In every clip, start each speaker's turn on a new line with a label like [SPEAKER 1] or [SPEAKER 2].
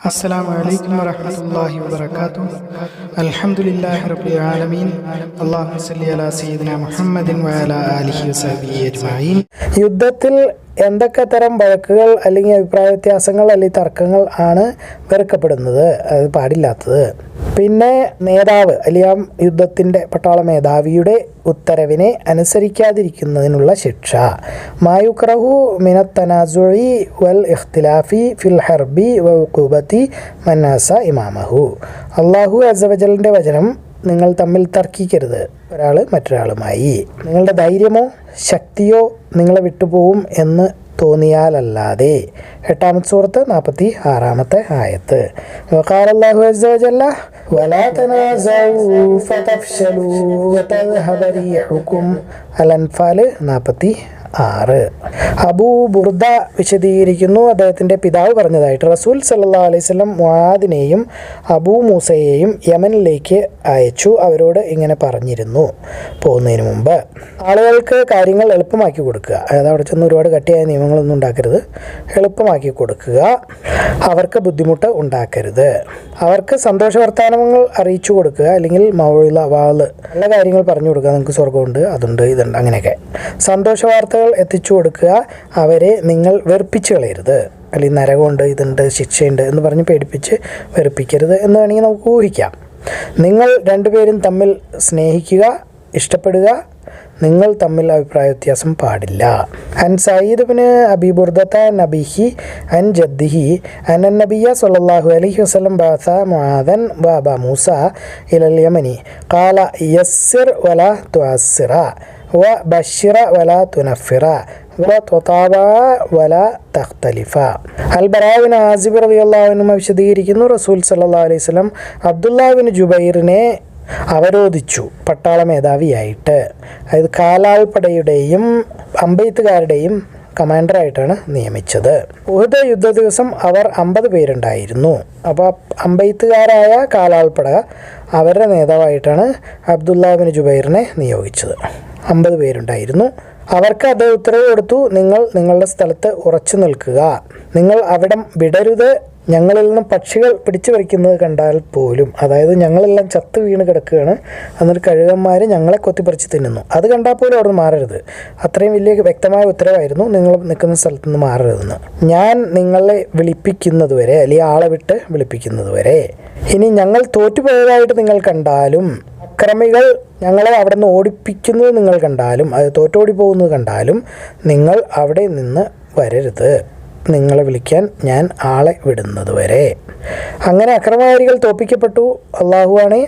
[SPEAKER 1] അസ്സലാമു അലൈക്കും വറഹ്മത്തുള്ളാഹി വബറകാതുഹു. അൽഹംദുലില്ലാഹി റബ്ബിൽ ആലമീൻ. അല്ലാഹുമ്മ സ്വല്ലി അലാ സയ്യിദിനാ മുഹമ്മദിൻ വഅലാ ആലിഹി വസഹ്ബിഹി അജ്മഈൻ.
[SPEAKER 2] യുദ്ധത്തിൽ എന്തൊക്കെ തരം വഴക്കുകൾ അല്ലെങ്കിൽ അഭിപ്രായ വ്യത്യാസങ്ങൾ അല്ലെങ്കിൽ തർക്കങ്ങൾ ആണ് വെറുക്കപ്പെടുന്നത്, അത് പാടില്ലാത്തത്? പിന്നെ നേതാവ് അല്ലെങ്കിൽ യുദ്ധത്തിൻ്റെ പട്ടാള മേധാവിയുടെ ഉത്തരവിനെ അനുസരിക്കാതിരിക്കുന്നതിനുള്ള ശിക്ഷ. മായുക്രഹു മിനത്തനാസുഇ വൽ ഇഖ്തിലാഫി ഫിൽ ഹർബി വഉഖൂബത്തി മന്നാസ ഇമാമഹു. അല്ലാഹു അസ്സവജലിൻ്റെ വചനം, നിങ്ങൾ തമ്മിൽ തർക്കിക്കരുത് ഒരാൾ മറ്റൊരാളുമായി. നിങ്ങളുടെ ധൈര്യമോ ശക്തിയോ നിങ്ങളെ വിട്ടുപോകും എന്ന് തോന്നിയാലല്ലാതെ. 8-ാമത്തെ സൂറത്ത് 46-ാമത്തെ ആയത്ത്. വഖാലല്ലാഹു അസ്സ വജല്ല വലാ തനാസഉ ഫതഫ്ശലു വതദ്ഹബ റീഹുകും. അൽ-അൻഫാൽ 46. അബൂ ബുർദ വിശദീകരിക്കുന്നു, അദ്ദേഹത്തിൻ്റെ പിതാവ് പറഞ്ഞതായിട്ട്, റസൂൽ സല്ലല്ലാഹു അലൈഹി വസല്ലം മുആദിനെയും അബൂ മൂസയെയും യമനിലേക്ക് അയച്ചു. അവരോട് ഇങ്ങനെ പറഞ്ഞിരുന്നു, പോകുന്നതിന് മുമ്പ് ആളുകൾക്ക് കാര്യങ്ങൾ എളുപ്പമാക്കി കൊടുക്കുക. അതായത് അവിടെ ചെന്ന് ഒരുപാട് കട്ടിയായ നിയമങ്ങളൊന്നും ഉണ്ടാക്കരുത്, എളുപ്പമാക്കി കൊടുക്കുക. അവർക്ക് ബുദ്ധിമുട്ട് ഉണ്ടാക്കരുത്. അവർക്ക് സന്തോഷ വർത്തമാനങ്ങൾ അറിയിച്ചു കൊടുക്കുക, അല്ലെങ്കിൽ മൗഇള വാള് നല്ല കാര്യങ്ങൾ പറഞ്ഞു കൊടുക്കുക. നിങ്ങൾക്ക് സ്വർഗമുണ്ട്, അതുണ്ട്, ഇതുണ്ട്, അങ്ങനെയൊക്കെ സന്തോഷ വാർത്തകൾ എത്തിച്ചു കൊടുക്കുക. അവരെ നിങ്ങൾ വെറുപ്പിച്ച് കളയരുത്, അല്ലെങ്കിൽ നരകമുണ്ട്, ഇതുണ്ട്, ശിക്ഷയുണ്ട് എന്ന് പറഞ്ഞ് പേടിപ്പിച്ച് വെറുപ്പിക്കരുത് എന്ന് വേണമെങ്കിൽ നമുക്ക് ഊഹിക്കാം. നിങ്ങൾ രണ്ടുപേരും തമ്മിൽ സ്നേഹിക്കുക, ഇഷ്ടപ്പെടുക. നിങ്ങൾ തമ്മിൽ അഭിപ്രായ വ്യത്യാസം പാടില്ല. അൻ സയ്യിദ് ഇബ്നു അബീ ബുർദത നബിഹി അൻ ജദ്ദിഹി അന്ന നബിയ സല്ലല്ലാഹു അലൈഹി വസല്ലം ബഅസ മുആദൻ വ അബാ മൂസ ഇലൽ യമനി ഖാല യസ്സിർ വലാ തുഅസ്സിറ വ ബശ്ശിറ വലാ തുനഫിറ വതതാബ വലാ തഖ്തലിഫ. അൽ-ബറാ ബിൻ ആസിബ് റളിയല്ലാഹു അൻഹു വിശദീകരിക്കുന്നു, റസൂൽ സല്ലല്ലാഹു അലൈഹി വസല്ലം അബ്ദുല്ലാഹ് ബിൻ ജുബൈറിനെ അവരോധിച്ചു പട്ടാള മേധാവിയായിട്ട്. അതായത് കാലാൾപ്പടയുടെയും അമ്പെയ്ത്തുകാരുടെയും കമാൻഡറായിട്ടാണ് നിയമിച്ചത്. ഉഹദ് യുദ്ധ ദിവസം അവർ 50 പേരുണ്ടായിരുന്നു. അപ്പോൾ അമ്പെയ്ത്തുകാരായ കാലാൾപ്പട അവരുടെ നേതാവായിട്ടാണ് അബ്ദുല്ലാഹ് ബിൻ ജുബൈറിനെ നിയോഗിച്ചത്. 50 പേരുണ്ടായിരുന്നു. അവർക്ക് അദ്ദേഹം ഉത്തരവ് കൊടുത്തു, നിങ്ങൾ നിങ്ങളുടെ സ്ഥലത്ത് ഉറച്ചു നിൽക്കുക, നിങ്ങൾ അവിടം വിടരുത്. ഞങ്ങളിൽ നിന്നും പക്ഷികൾ പിടിച്ചു പറിക്കുന്നത് കണ്ടാൽ പോലും, അതായത് ഞങ്ങളെല്ലാം ചത്ത് വീണ് കിടക്കുകയാണ്, എന്നിട്ട് കഴുകന്മാർ ഞങ്ങളെ കൊത്തിപ്പറിച്ച് തിന്നുന്നു, അത് കണ്ടാൽ പോലും അവിടെ നിന്ന് മാറരുത്. അത്രയും വലിയ വ്യക്തമായ ഉത്തരവായിരുന്നു, നിങ്ങൾ നിൽക്കുന്ന സ്ഥലത്ത് നിന്ന് മാറരുതെന്ന്. ഞാൻ നിങ്ങളെ വിളിപ്പിക്കുന്നത് വരെ, അല്ലെങ്കിൽ ആളെ വിട്ട് വിളിപ്പിക്കുന്നത് വരെ. ഇനി ഞങ്ങൾ തോറ്റുപോയതായിട്ട് നിങ്ങൾ കണ്ടാലും, അക്രമികൾ ഞങ്ങളെ അവിടെ നിന്ന് ഓടിപ്പിക്കുന്നത് നിങ്ങൾ കണ്ടാലും, അത് തോറ്റോടി പോകുന്നത് കണ്ടാലും, നിങ്ങൾ അവിടെ നിന്ന് വരരുത്, നിങ്ങളെ വിളിക്കാൻ ഞാൻ ആളെ വിടുന്നത് വരെ. അങ്ങനെ അക്രമകാരികൾ തോൽപ്പിക്കപ്പെട്ടു. അള്ളാഹുവാണേ,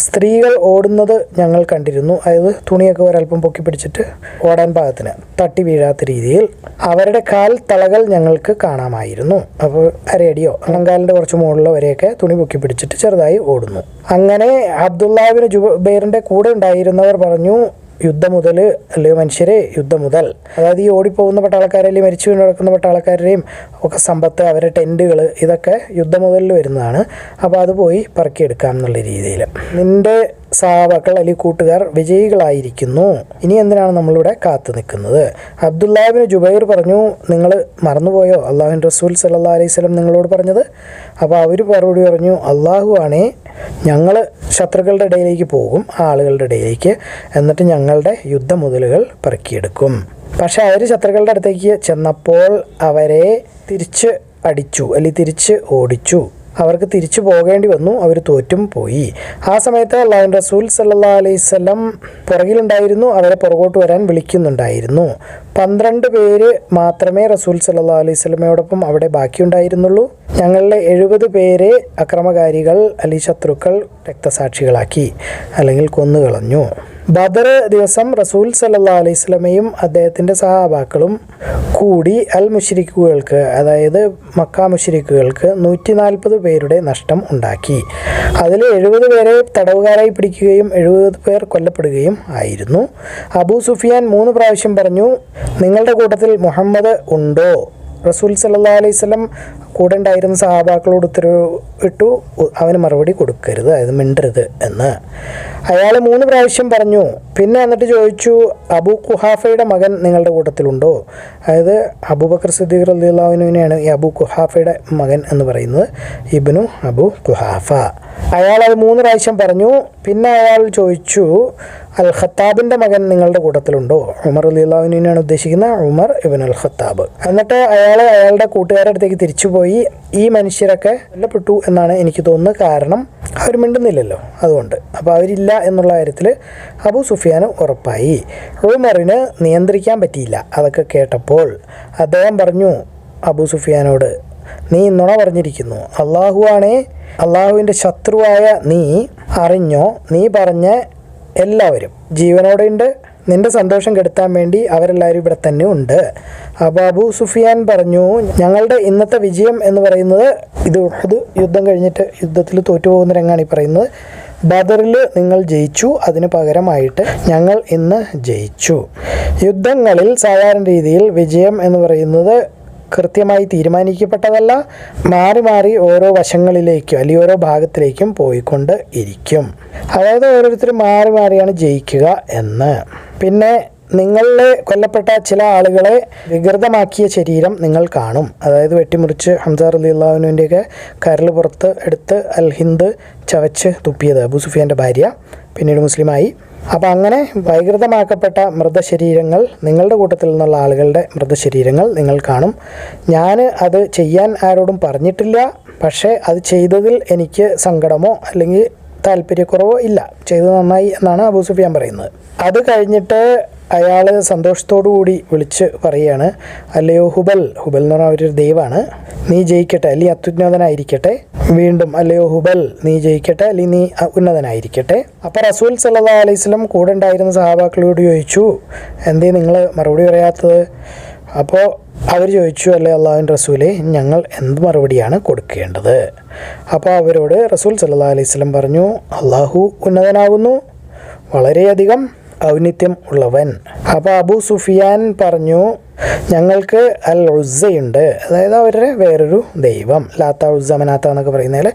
[SPEAKER 2] സ്ത്രീകൾ ഓടുന്നത് ഞങ്ങൾ കണ്ടിരുന്നു. അതായത് തുണിയൊക്കെ ഒരൽപ്പം പൊക്കി പിടിച്ചിട്ട് ഓടാൻ പാകത്തിന്, തട്ടി വീഴാത്ത രീതിയിൽ അവരുടെ കാൽ തളകൾ ഞങ്ങൾക്ക് കാണാമായിരുന്നു. അപ്പോൾ അരയടിയോ അണങ്കാലിൻ്റെ കുറച്ച് മുകളിലോ വരെയൊക്കെ തുണി പൊക്കി പിടിച്ചിട്ട് ചെറുതായി ഓടുന്നു. അങ്ങനെ അബ്ദുല്ലാഹ് ബിൻ ജുബൈറിൻ്റെ കൂടെ ഉണ്ടായിരുന്നവർ പറഞ്ഞു, യുദ്ധം മുതൽ, അല്ലെങ്കിൽ മനുഷ്യരെ യുദ്ധം മുതൽ, അതായത് ഈ ഓടിപ്പോകുന്ന പട്ടാളക്കാരെ, അല്ലെങ്കിൽ മരിച്ചു വീണ് കിടക്കുന്ന പട്ടാളക്കാരുടെയും ഒക്കെ സമ്പത്ത്, അവരുടെ ടെൻറ്റുകൾ, ഇതൊക്കെ യുദ്ധം മുതലിൽ വരുന്നതാണ്. അപ്പോൾ അത് പോയി പറക്കിയെടുക്കാം എന്നുള്ള രീതിയിൽ. നിൻ്റെ സഹാബാക്കൾ അല്ലെങ്കിൽ കൂട്ടുകാർ വിജയികളായിരിക്കുന്നു, ഇനി എന്തിനാണ് നമ്മളിവിടെ കാത്തു നിൽക്കുന്നത്? അബ്ദുല്ലാഹ് ബിൻ ജുബൈർ പറഞ്ഞു, നിങ്ങൾ മറന്നുപോയോ അള്ളാഹുവിൻ്റെ റസൂൽ സല്ലല്ലാഹു അലൈഹി വസല്ലം നിങ്ങളോട് പറഞ്ഞത്? അപ്പോൾ അവർ മറുപടി പറഞ്ഞു, അള്ളാഹു ആണേ, ഞങ്ങൾ ശത്രുക്കളുടെ ഇടയിലേക്ക് പോകും, ആളുകളുടെ ഇടയിലേക്ക്, എന്നിട്ട് ഞങ്ങളുടെ യുദ്ധമുതലുകൾ പറക്കിയെടുക്കും. പക്ഷെ അവർ ശത്രുക്കളുടെ അടുത്തേക്ക് ചെന്നപ്പോൾ അവരെ തിരിച്ച് അടിച്ചു, അല്ലെങ്കിൽ തിരിച്ച് ഓടിച്ചു. അവർക്ക് തിരിച്ചു പോകേണ്ടി വന്നു, അവർ തോറ്റും പോയി. ആ സമയത്ത് അല്ലാഹുവിൻ്റെ റസൂൽ സല്ലല്ലാഹു അലൈഹി വസല്ലം പുറകിലുണ്ടായിരുന്നു, അവരെ പുറകോട്ട് വരാൻ വിളിക്കുന്നുണ്ടായിരുന്നു. 12 പേര് മാത്രമേ റസൂൽ സല്ലല്ലാഹു അലൈഹി വസല്ലമയോടൊപ്പം അവിടെ ബാക്കിയുണ്ടായിരുന്നുള്ളൂ. ഞങ്ങളിലെ 70 പേരെ അക്രമകാരികൾ, അല്ലെങ്കിൽ ശത്രുക്കൾ രക്തസാക്ഷികളാക്കി, അല്ലെങ്കിൽ കൊന്നുകളഞ്ഞു. ബദർ ദിവസം റസൂൽ സല്ലല്ലാഹു അലൈഹി വസല്ലമയും അദ്ദേഹത്തിൻ്റെ സഹാബാക്കളും കൂടി അൽ മുശ്രിക്കുകൾക്ക്, അതായത് മക്ക മുശ്രിക്കുകൾക്ക് 140 പേരുടെ നഷ്ടം ഉണ്ടാക്കി. അതിൽ 70 പേരെ തടവുകാരായി പിടിക്കുകയും 70 പേർ കൊല്ലപ്പെടുകയും ആയിരുന്നു. അബൂ സുഫിയാൻ 3 പ്രാവശ്യം പറഞ്ഞു, നിങ്ങളുടെ കൂട്ടത്തിൽ മുഹമ്മദ് ഉണ്ടോ? റസൂൽ സല്ലല്ലാഹു അലൈഹി വസല്ലം കൂടെ ഉണ്ടായിരുന്ന സഹാബാക്കളോട് ഉത്തരവിട്ടു അവന് മറുപടി കൊടുക്കരുത്, അതായത് മിണ്ടരുത് എന്ന്. അയാൾ 3 പ്രാവശ്യം പറഞ്ഞു. പിന്നെ എന്നിട്ട് ചോദിച്ചു, അബൂ ഖുഹാഫയുടെ മകൻ നിങ്ങളുടെ കൂട്ടത്തിലുണ്ടോ? അതായത് അബൂബക്കർ സിദ്ദീഖ് റളിയല്ലാഹു അൻഹുവിനെയാണ് ഈ അബൂ ഖുഹാഫയുടെ മകൻ എന്ന് പറയുന്നത്, ഇബ്നു അബൂ ഖുഹാഫ. അയാൾ അത് 3 പ്രാവശ്യം പറഞ്ഞു. പിന്നെ അയാൾ ചോദിച്ചു, അൽ ഖത്താബിൻ്റെ മകൻ നിങ്ങളുടെ കൂട്ടത്തിലുണ്ടോ? ഉമർ റളിയല്ലാഹു അൻഹുവിനെയാണ് ഉദ്ദേശിക്കുന്ന, ഉമർ ഇബ്നു അൽ ഖത്താബ്. എന്നിട്ട് അയാൾ അയാളുടെ കൂട്ടുകാരുടെ അടുത്തേക്ക് തിരിച്ചുപോയി. ഈ മനുഷ്യരൊക്കെ കൊല്ലപ്പെട്ടു എന്നാണ് എനിക്ക് തോന്നുന്നത്, കാരണം അവർ മിണ്ടുന്നില്ലല്ലോ, അതുകൊണ്ട്. അപ്പോൾ അവരില്ല എന്നുള്ള കാര്യത്തിൽ അബൂ സുഫിയാന് ഉറപ്പായി. ഉമറിന് നിയന്ത്രിക്കാൻ പറ്റിയില്ല. അതൊക്കെ കേട്ടപ്പോൾ അദ്ദേഹം പറഞ്ഞു അബൂ സുഫിയാനോട്, നീ നുണ പറഞ്ഞിരിക്കുന്നു. അള്ളാഹുവിൻ്റെ ശത്രുവായ നീ അറിഞ്ഞോ, നീ പറഞ്ഞ എല്ലാവരും ജീവനോടെ ഉണ്ട്. നിൻ്റെ സന്തോഷം കെടുത്താൻ വേണ്ടി അവരെല്ലാവരും ഇവിടെ തന്നെ ഉണ്ട്. അപ്പോൾ അബൂ സുഫിയാൻ പറഞ്ഞു, ഞങ്ങളുടെ ഇന്നത്തെ വിജയം എന്ന് പറയുന്നത് ഇത് ഉഹദ് യുദ്ധം കഴിഞ്ഞിട്ട് യുദ്ധത്തിൽ തോറ്റുപോകുന്ന രംഗമാണ് ഈ പറയുന്നത്. ബദറിൽ നിങ്ങൾ ജയിച്ചു, അതിന് പകരമായിട്ട് ഞങ്ങൾ ഇന്ന് ജയിച്ചു. യുദ്ധങ്ങളിൽ സാധാരണ രീതിയിൽ വിജയം എന്ന് പറയുന്നത് കൃത്യമായി തീരുമാനിക്കപ്പെട്ടതല്ല, മാറി മാറി ഓരോ വശങ്ങളിലേക്കും അല്ലെങ്കിൽ ഓരോ ഭാഗത്തിലേക്കും പോയിക്കൊണ്ട് ഇരിക്കും. അതായത് ഓരോരുത്തരും മാറി മാറിയാണ് ജയിക്കുക എന്ന്. പിന്നെ നിങ്ങളിലെ കൊല്ലപ്പെട്ട ചില ആളുകളെ വികൃതമാക്കിയ ശരീരം നിങ്ങൾ കാണും. അതായത് വെട്ടിമുറിച്ച് ഹംസ റളിയല്ലാഹു അൻഹുവിൻ്റെയൊക്കെ കരൾ പുറത്ത് എടുത്ത് അൽ ഹിന്ദ് ചവച്ച് തുപ്പിയത് അബൂ സുഫിയാൻ്റെ ഭാര്യ, പിന്നീട് മുസ്ലിമായി. അപ്പോൾ അങ്ങനെ വൈകൃതമാക്കപ്പെട്ട മൃതശരീരങ്ങൾ, നിങ്ങളുടെ കൂട്ടത്തിൽ നിന്നുള്ള ആളുകളുടെ മൃതശരീരങ്ങൾ നിങ്ങൾ കാണും. ഞാൻ അത് ചെയ്യാൻ ആരോടും പറഞ്ഞിട്ടില്ല, പക്ഷേ അത് ചെയ്തതിൽ എനിക്ക് സങ്കടമോ അല്ലെങ്കിൽ താല്പര്യക്കുറവോ ഇല്ല, ചെയ്തത് നന്നായി എന്നാണ് അബൂ സുഫിയാൻ പറയുന്നത്. അത് കഴിഞ്ഞിട്ട് അയാൾ സന്തോഷത്തോടു കൂടി വിളിച്ച് പറയുകയാണ്, അല്ലയോ ഹുബൽ എന്ന് പറഞ്ഞാൽ ഒരു ദൈവമാണ്, നീ ജയിക്കട്ടെ അല്ലെങ്കിൽ അത്യുന്നതനായിരിക്കട്ടെ. വീണ്ടും അല്ലയോ ഹുബൽ, നീ ജയിക്കട്ടെ അല്ലെങ്കിൽ നീ ഉന്നതനായിരിക്കട്ടെ. അപ്പോൾ റസൂൽ സല്ലല്ലാഹു അലൈഹി വസല്ലം കൂടെ ഉണ്ടായിരുന്ന സഹാബാക്കളോട് ചോദിച്ചു, എന്തേ നിങ്ങൾ മറുപടി പറയാത്തത്? അപ്പോൾ അവർ ചോദിച്ചു, അല്ലേ അള്ളാഹുവിൻ്റെ റസൂലേ, ഞങ്ങൾ എന്ത് മറുപടിയാണ് കൊടുക്കേണ്ടത്? അപ്പോൾ അവരോട് റസൂൽ സല്ലല്ലാഹു അലൈഹി വസല്ലം പറഞ്ഞു, അള്ളാഹു ഉന്നതനാകുന്നു, വളരെയധികം ഔന്നിത്യം ഉള്ളവൻ. അപ്പോൾ അബൂ സുഫിയാൻ പറഞ്ഞു, ഞങ്ങൾക്ക് അൽ ഉസ്സയുണ്ട്, അതായത് അവരുടെ വേറൊരു ദൈവം, ലാത്ത ഉസ്സ മനാത്ത എന്നൊക്കെ പറയുന്നതിൽ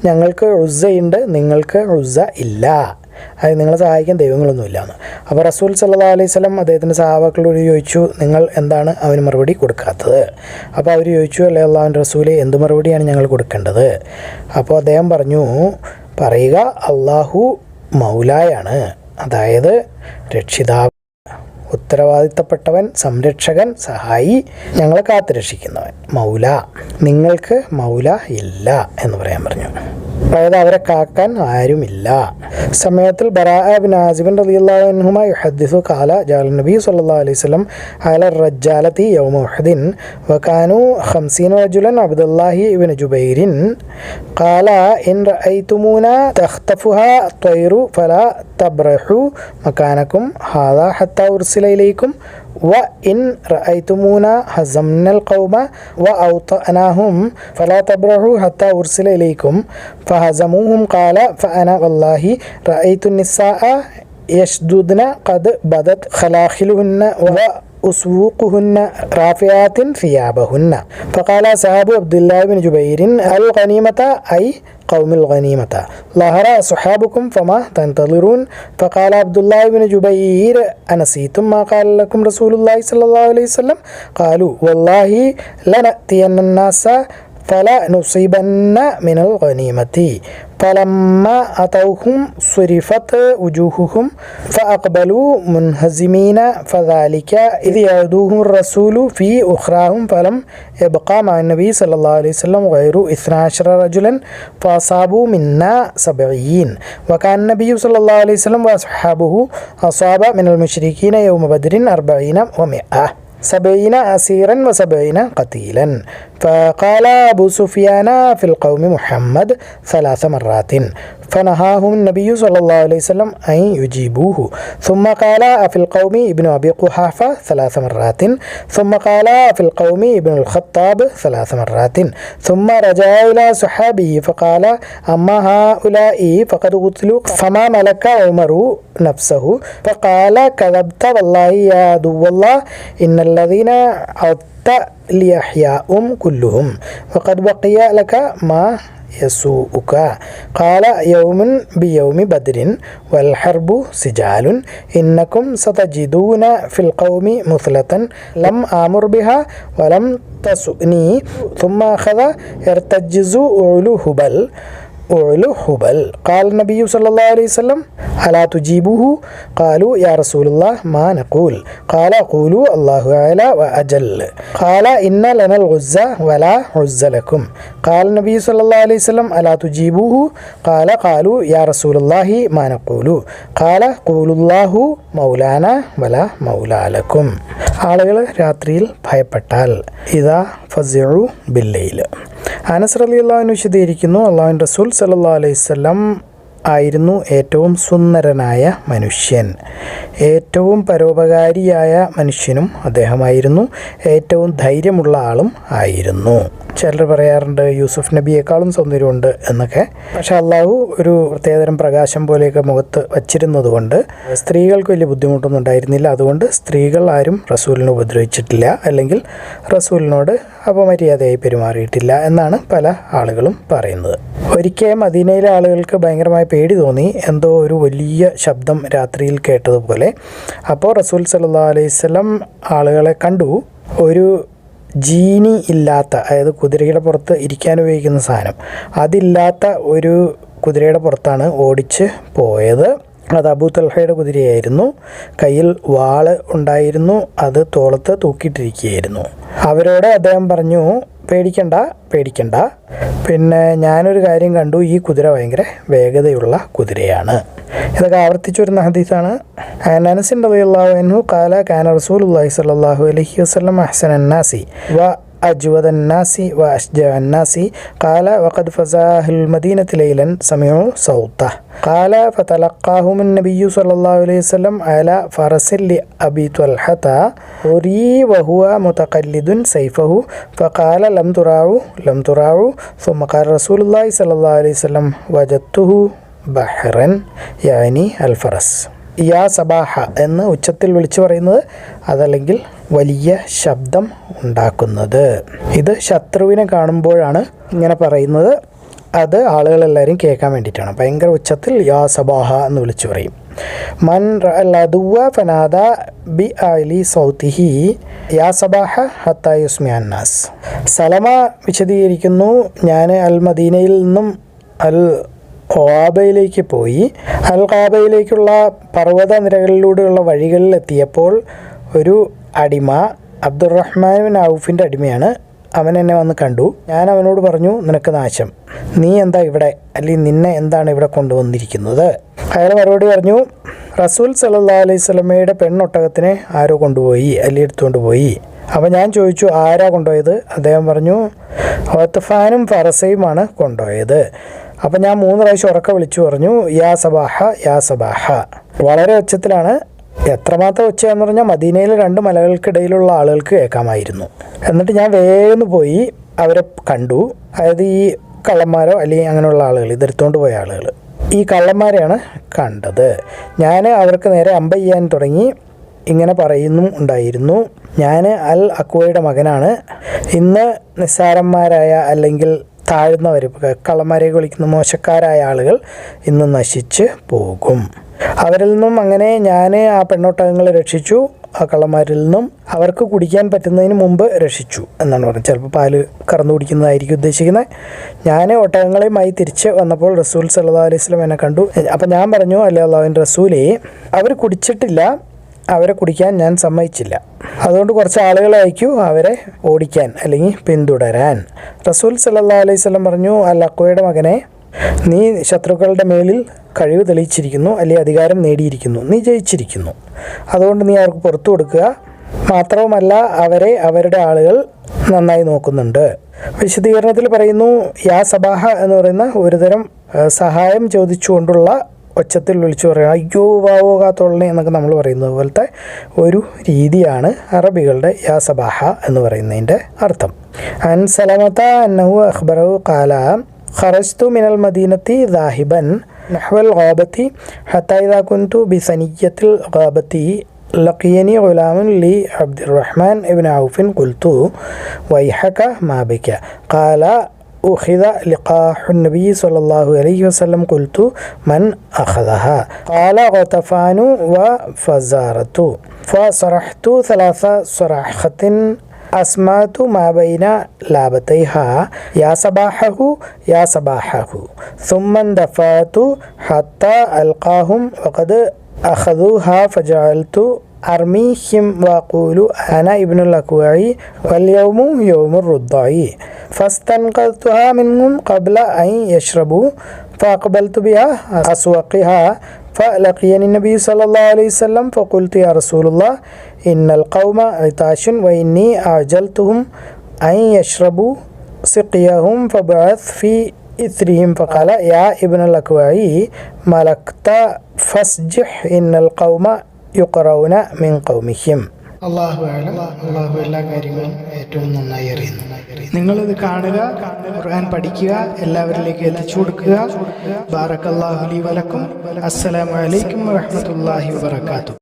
[SPEAKER 2] ഞങ്ങൾക്ക് ഉസ്സയുണ്ട്, നിങ്ങൾക്ക് ഉസ്സ ഇല്ല, അതായത് നിങ്ങളെ സഹായിക്കാൻ ദൈവങ്ങളൊന്നുമില്ല എന്ന്. അപ്പോൾ റസൂൽ സല്ലല്ലാഹു അലൈഹി വസല്ലം അദ്ദേഹത്തിൻ്റെ സഹാബാക്കളോട് ചോദിച്ചു, നിങ്ങൾ എന്താണ് അവന് മറുപടി കൊടുക്കാത്തത്? അപ്പോൾ അവർ ചോദിച്ചു, അല്ലേ അള്ളാഹുവിൻ്റെ റസൂലേ, എന്ത് മറുപടിയാണ് ഞങ്ങൾ കൊടുക്കേണ്ടത്? അപ്പോൾ അദ്ദേഹം പറഞ്ഞു, പറയുക, അള്ളാഹു മൗലായാണ്, അതായത് രക്ഷിതാവ്, ഉത്തരവാദിത്തപ്പെട്ടവൻ, സംരക്ഷകൻ, സഹായി, ഞങ്ങളെ കാത്തുരക്ഷിക്കുന്നവൻ, മൗല. നിങ്ങൾക്ക് മൗല ഇല്ല എന്ന് പറയാൻ പറഞ്ഞു. അതായത് അവരെ കാക്കാൻ ആരുമില്ല. സമയത്തിൽ ബറാഅ ബിൻ ആസിബ് റളിയല്ലാഹു അൻഹുമ യുഹദ്ദിസു ഖാല ജഅല നബി സല്ലല്ലാഹു അലൈഹി വസല്ലം അല റജ്ജാലതി യൗമ ഉഹദിൻ വകാനു 50 റജുലൻ അബ്ദുല്ലാഹി ഇബ്നു ജുബൈറിൻ ഖാല ഇൻ റഅയ്തുമുനാ തഖ്തഫുഹാ ത്വയ്റു ഫലാ തബ്റഹു മകാനകും ഹാദാ ഹത്താ ഉർസില ഇലൈക്കും وإن رأيتمونا هزمنا القوم وأوطأناهم فلا تبرحوا حتى أرسل إليكم فهزموهم قال فأنا والله رأيت النساء يشددن قد بدت خلاخلهن وأسوقهن رافعات ثيابهن فقال أصحاب عبد الله بن جبير الغنيمة أي قوم الغنيمة ظهر صحابكم فما تنتظرون فقال عبد الله بن جبير أنسيتم ما قال لكم رسول الله صلى الله عليه وسلم قالوا والله لنأتين الناس فلا نصيبن من الغنيمة فلما أتوهم صرفت وجوههم فأقبلوا منهزمين فذلك إذ يعدوهم الرسول في أخراهم فلم يبقى مع النبي صلى الله عليه وسلم غير 12 رجلا فأصابوا منا 70 وكان النبي صلى الله عليه وسلم وأصحابه أصاب من المشركين يوم بدر 40 و100 70 أسيرا و70 قتيلا فقال أبو سفيان في القوم محمد 3 مرات فنهاهم النبي صلى الله عليه وسلم أن يجيبوه ثم قال في القوم ابن أبي قحافة 3 مرات ثم قال في القوم ابن الخطاب 3 مرات ثم رجع إلى صحابه فقال أما هؤلاء فقد قتلوا فما ملك عمر نفسه فقال كذبت والله يا عدو الله إن الذين عدت لأحياء كلهم وقد بقي لك ما يسوءك قال يوم بيوم بدر والحرب سجال إنكم ستجدون في القوم مثلة لم آمر بها ولم تسؤني ثم أخذ يرتجز أعلو هبل قال النبي صلى الله عليه وسلم ألا تجيبوه قالوا يا رسول الله ما نقول قال قولوا الله أعلى وأجل قال إن لنا العزى ولا عز لكم قال النبي صلى الله عليه وسلم ألا تجيبوه قالوا يا رسول الله ما نقول قال قولوا الله مولانا ولا مولى لكم ആളുകൾ രാത്രിയിൽ ഭയപ്പെട്ടാൽ ഇദാ ഫസിഉ ബില്ലൈൽ. അനസ് റളിയല്ലാഹു അൻഹു വിശദീകരിക്കുന്നു, അല്ലാഹുവിൻ്റെ റസൂൽ സല്ലല്ലാഹു അലൈഹി വസല്ലം ആയിരുന്നു ഏറ്റവും സുന്ദരനായ മനുഷ്യൻ. ഏറ്റവും പരോപകാരിയായ മനുഷ്യനും അദ്ദേഹമായിരുന്നു. ഏറ്റവും ധൈര്യമുള്ള ആളും ആയിരുന്നു. ചിലർ പറയാറുണ്ട് യൂസുഫ് നബിയേക്കാളും സൗന്ദര്യമുണ്ട് എന്നൊക്കെ. പക്ഷെ അള്ളാഹു ഒരു പ്രത്യേകതരം പ്രകാശം പോലെയൊക്കെ മുഖത്ത് വച്ചിരുന്നത് കൊണ്ട് സ്ത്രീകൾക്ക് വലിയ ബുദ്ധിമുട്ടൊന്നും ഉണ്ടായിരുന്നില്ല. അതുകൊണ്ട് സ്ത്രീകൾ ആരും റസൂലിനെ ഉപദ്രവിച്ചിട്ടില്ല, അല്ലെങ്കിൽ റസൂലിനോട് അപമര്യാദയായി പെരുമാറിയിട്ടില്ല എന്നാണ് പല ആളുകളും പറയുന്നത്. ഒരിക്കൽ മദീനയിലെ ആളുകൾക്ക് ഭയങ്കരമായ പേടി തോന്നി, എന്തോ ഒരു വലിയ ശബ്ദം രാത്രിയിൽ കേട്ടതുപോലെ. അപ്പോൾ റസൂൽ സല്ലല്ലാഹു അലൈഹി വസല്ലം ആളുകളെ കണ്ടു. ഒരു ജീനി ഇല്ലാത്ത, അതായത് കുതിരയുടെ പുറത്ത് ഇരിക്കാൻ ഉപയോഗിക്കുന്ന സാധനം, അതില്ലാത്ത ഒരു കുതിരയുടെ പുറത്താണ് ഓടിച്ച് പോയത്. അത് അബൂ തൽഹയുടെ കുതിരയായിരുന്നു. കയ്യിൽ വാള് ഉണ്ടായിരുന്നു, അത് തോളത്ത് തൂക്കിയിട്ടിരിക്കുകയായിരുന്നു. അവരോട് അദ്ദേഹം പറഞ്ഞു, പേടിക്കണ്ട, പിന്നെ ഞാനൊരു കാര്യം കണ്ടു, ഈ കുതിര ഭയങ്കര വേഗതയുള്ള കുതിരയാണ്. ഇതൊക്കെ ആവർത്തിച്ചു വരുന്ന ഹദീസാണ്. അനസ് റളിയല്ലാഹു അൻഹു ഖാല കാന റസൂലുള്ളാഹി സ്വല്ലല്ലാഹു അലൈഹി വസല്ലം അഹ്സനൻ നാസി വ أجود الناس وأشجع الناس قال وقد فزا أهل المدينة ليلا سمعوا صوته قال فتلقاهم النبي صلى الله عليه وسلم على فرس لأبي طلحة أري وهو متقلد سيفه فقال لم تراعوا ثم قال رسول الله صلى الله عليه وسلم وجدته بحرا يعني الفرس. യാ സബാഹ എന്ന് ഉച്ചത്തിൽ വിളിച്ചു പറയുന്നത്, അതല്ലെങ്കിൽ വലിയ ശബ്ദം ഉണ്ടാക്കുന്നത്. ഇത് ശത്രുവിനെ കാണുമ്പോഴാണ് ഇങ്ങനെ പറയുന്നത്. അത് ആളുകളെല്ലാവരും കേൾക്കാൻ വേണ്ടിയിട്ടാണ്. ഭയങ്കര ഉച്ചത്തിൽ യാ സബാഹ എന്ന് വിളിച്ചു പറയും. മൻ ലദുവ ഫനാദ ബി അലി സൗതിഹി യാ സബാഹ ഹത്താ യുസ്മിഅൻ നാസ്. സലമ വിശദീകരിക്കുന്നു, ഞാൻ അൽ മദീനയിൽ നിന്നും അൽ ഖാബയിലേക്ക് പോയി. അൽ ഖാബയിലേക്കുള്ള പർവ്വത നിരകളിലൂടെയുള്ള വഴികളിലെത്തിയപ്പോൾ ഒരു അടിമ, അബ്ദുറഹ്മാൻ ബിൻ ഔഫിൻ്റെ അടിമയാണ്, അവൻ എന്നെ വന്ന് കണ്ടു. ഞാൻ അവനോട് പറഞ്ഞു, നിനക്ക് നാശം, നീ എന്താ ഇവിടെ, അല്ലെങ്കിൽ നിന്നെ എന്താണ് ഇവിടെ കൊണ്ടുവന്നിരിക്കുന്നത്? അയാൾ മറുപടി പറഞ്ഞു, റസൂൽ സല്ലല്ലാഹു അലൈഹി വസല്ലമയുടെ പെണ്ണൊട്ടകത്തിനെ ആരോ കൊണ്ടുപോയി, അല്ലെങ്കിൽ എടുത്തുകൊണ്ട് പോയി. അപ്പോൾ ഞാൻ ചോദിച്ചു, ആരാ കൊണ്ടുപോയത്? അദ്ദേഹം പറഞ്ഞു, ഒത്ഫാനും ഫറസയുമാണ് കൊണ്ടുപോയത്. അപ്പം ഞാൻ 3 പ്രാവശ്യം ഉറക്കെ വിളിച്ചു പറഞ്ഞു, യാ സബാഹ യാ സബാഹ. വളരെ ഉച്ചത്തിലാണ്. എത്രമാത്രം ഉച്ചയെന്ന് പറഞ്ഞാൽ മദീനയിൽ 2 മലകൾക്കിടയിലുള്ള ആളുകൾക്ക് കേൾക്കാമായിരുന്നു. എന്നിട്ട് ഞാൻ വേഗം പോയി അവരെ കണ്ടു. അതായത് ഈ കള്ളന്മാരോ അല്ലെങ്കിൽ അങ്ങനെയുള്ള ആളുകൾ, ഇതെടുത്തുകൊണ്ട് പോയ ആളുകൾ, ഈ കള്ളന്മാരെയാണ് കണ്ടത്. ഞാൻ അവർക്ക് നേരെ അമ്പ ചെയ്യാൻ തുടങ്ങി. ഇങ്ങനെ പറയുന്നും ഉണ്ടായിരുന്നു, ഞാൻ അൽ അക്വയുടെ മകനാണ്. ഇന്ന് നിസ്സാരന്മാരായ അല്ലെങ്കിൽ താഴ്ന്നവർ, കള്ളന്മാരെ വിളിക്കുന്ന മോശക്കാരായ ആളുകൾ ഇന്ന് നശിച്ച് പോകും. അവരിൽ നിന്നും അങ്ങനെ ഞാൻ ആ പെണ്ണൊട്ടകങ്ങളെ രക്ഷിച്ചു. ആ കള്ളന്മാരിൽ നിന്നും അവർക്ക് കുടിക്കാൻ പറ്റുന്നതിന് മുമ്പ് രക്ഷിച്ചു എന്നാണ് പറഞ്ഞത്. ചിലപ്പോൾ പാല് കറന്നു കുടിക്കുന്നതായിരിക്കും ഉദ്ദേശിക്കുന്നത്. ഞാൻ ഒട്ടകങ്ങളുമായി തിരിച്ച് വന്നപ്പോൾ റസൂൽ സല്ലല്ലാഹു അലൈഹി വസല്ലം എന്നെ കണ്ടു. അപ്പം ഞാൻ പറഞ്ഞു, അല്ലാഹു അള്ളാഹുവിൻ്റെ റസൂലേ, അവർ കുടിച്ചിട്ടില്ല, അവരെ കുടിക്കാൻ ഞാൻ സമ്മതിച്ചില്ല. അതുകൊണ്ട് കുറച്ച് ആളുകളെ അയക്കൂ അവരെ ഓടിക്കാൻ അല്ലെങ്കിൽ പിന്തുടരാൻ. റസൂൽ സല്ലല്ലാഹു അലൈഹി വസല്ലം പറഞ്ഞു, അൽ അക്വയുടെ മകനെ, നീ ശത്രുക്കളുടെ മേലിൽ കഴിവ് തെളിയിച്ചിരിക്കുന്നു, അല്ലെങ്കിൽ അധികാരം നേടിയിരിക്കുന്നു, നീ ജയിച്ചിരിക്കുന്നു. അതുകൊണ്ട് നീ അവർക്ക് പുറത്തു കൊടുക്കുക. മാത്രവുമല്ല അവരെ അവരുടെ ആളുകൾ നന്നായി നോക്കുന്നുണ്ട്. വിശദീകരണത്തിൽ പറയുന്നു, യാ സബാഹ എന്ന് പറയുന്ന ഒരുതരം സഹായം ചോദിച്ചുകൊണ്ടുള്ള ഒച്ചത്തിൽ വിളിച്ചു പറയുക, അയ്യോ വാവോ കാത്തോളണേ എന്നൊക്കെ നമ്മൾ പറയുന്നത് പോലത്തെ ഒരു രീതിയാണ് അറബികളുടെ യാ സബാഹ എന്ന് പറയുന്നതിൻ്റെ അർത്ഥം. അൻ സലമത അന്നഹു അഖ്ബറഹു ഖാല ഖറജ്തു മിനൽ മദീനത്തി ദാഹിബൻ നഹ്വൽ ഗാബത്തി ഹത്താ ഇദാ കുൻതു ബിസനിയ്യത്തിൽ ഗാബത്തി ലഖിയനി ഗുലാമുൻ ലി അബ്ദുറഹ്മാൻ ഇബ്നു ഔഫിൻ ഖുൽതു വൈഹക മാ ബിക ഖാല أخذ لقاح النبي صلى الله عليه وسلم قلت من أخذها قال غطفان وفزارة فصرحت 3 صراخات أسمعت ما بين لابتيها يا صباحه يا صباحه ثم اندفعت حتى ألقاهم وقد أخذوها فجعلت أرميهم وأقول أنا ابن الأكوع واليوم يوم الرضع فاستنقذتها منهم قبل أن يشربوا فأقبلت بها أسوقها فلقيني النبي صلى الله عليه وسلم فقلت يا رسول الله إن القوم عطاش وإني أعجلتهم أن يشربوا سقيهم فبعث في إثرهم فقال يا ابن الأكوع ملكت فاسجح إن القوم യുഖറൗന മിൻ ഖൗമിഹിം.
[SPEAKER 1] അല്ലാഹു അഅലം. അല്ലാഹു എല്ലാ കാര്യങ്ങളും ഏറ്റവും നന്നായി അറിയുന്നു. നിങ്ങളിത് കാണുക, ഖുർആൻ പഠിക്കുക, എല്ലാവരിലേക്ക് എത്തിച്ചു കൊടുക്കുക. ബാറക്കല്ലാഹു ലി വലക്കും. അസ്സലാമു അലൈക്കും വറഹ്മത്തുള്ളാഹി വബറകാതുഹു.